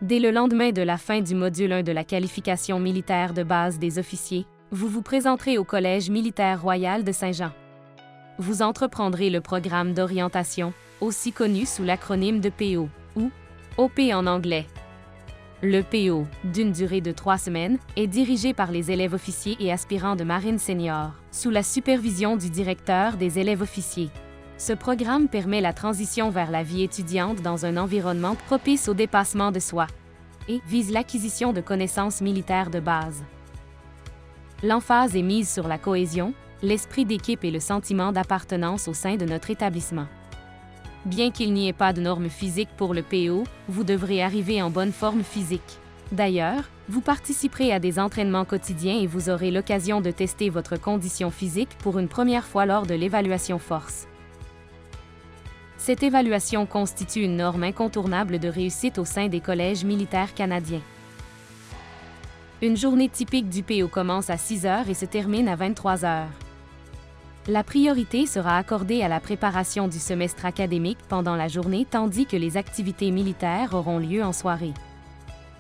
Dès le lendemain de la fin du module 1 de la qualification militaire de base des officiers, vous vous présenterez au Collège militaire royal de Saint-Jean. Vous entreprendrez le programme d'orientation, aussi connu sous l'acronyme de PO, ou OP en anglais. Le PO, d'une durée de 3 semaines, est dirigé par les élèves officiers et aspirants de marine senior, sous la supervision du directeur des élèves officiers. Ce programme permet la transition vers la vie étudiante dans un environnement propice au dépassement de soi et vise l'acquisition de connaissances militaires de base. L'emphase est mise sur la cohésion, l'esprit d'équipe et le sentiment d'appartenance au sein de notre établissement. Bien qu'il n'y ait pas de normes physiques pour le PO, vous devrez arriver en bonne forme physique. D'ailleurs, vous participerez à des entraînements quotidiens et vous aurez l'occasion de tester votre condition physique pour une première fois lors de l'évaluation force. Cette évaluation constitue une norme incontournable de réussite au sein des collèges militaires canadiens. Une journée typique du PO commence à 6 h et se termine à 23 h. La priorité sera accordée à la préparation du semestre académique pendant la journée tandis que les activités militaires auront lieu en soirée.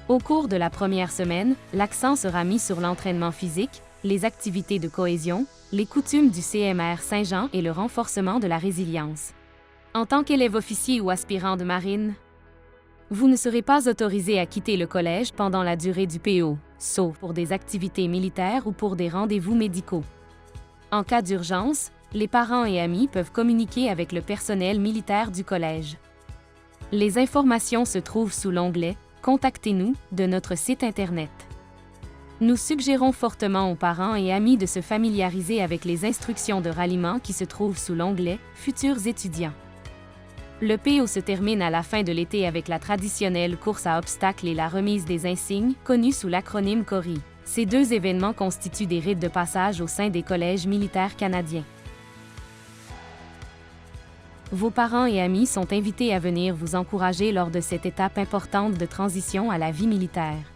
Au cours de la première semaine, l'accent sera mis sur l'entraînement physique, les activités de cohésion, les coutumes du CMR Saint-Jean et le renforcement de la résilience. En tant qu'élève officier ou aspirant de marine, vous ne serez pas autorisé à quitter le collège pendant la durée du PO, sauf pour des activités militaires ou pour des rendez-vous médicaux. En cas d'urgence, les parents et amis peuvent communiquer avec le personnel militaire du collège. Les informations se trouvent sous l'onglet « Contactez-nous » de notre site Internet. Nous suggérons fortement aux parents et amis de se familiariser avec les instructions de ralliement qui se trouvent sous l'onglet « Futurs étudiants ». Le PO se termine à la fin de l'été avec la traditionnelle course à obstacles et la remise des insignes, connue sous l'acronyme CORI. Ces deux événements constituent des rites de passage au sein des collèges militaires canadiens. Vos parents et amis sont invités à venir vous encourager lors de cette étape importante de transition à la vie militaire.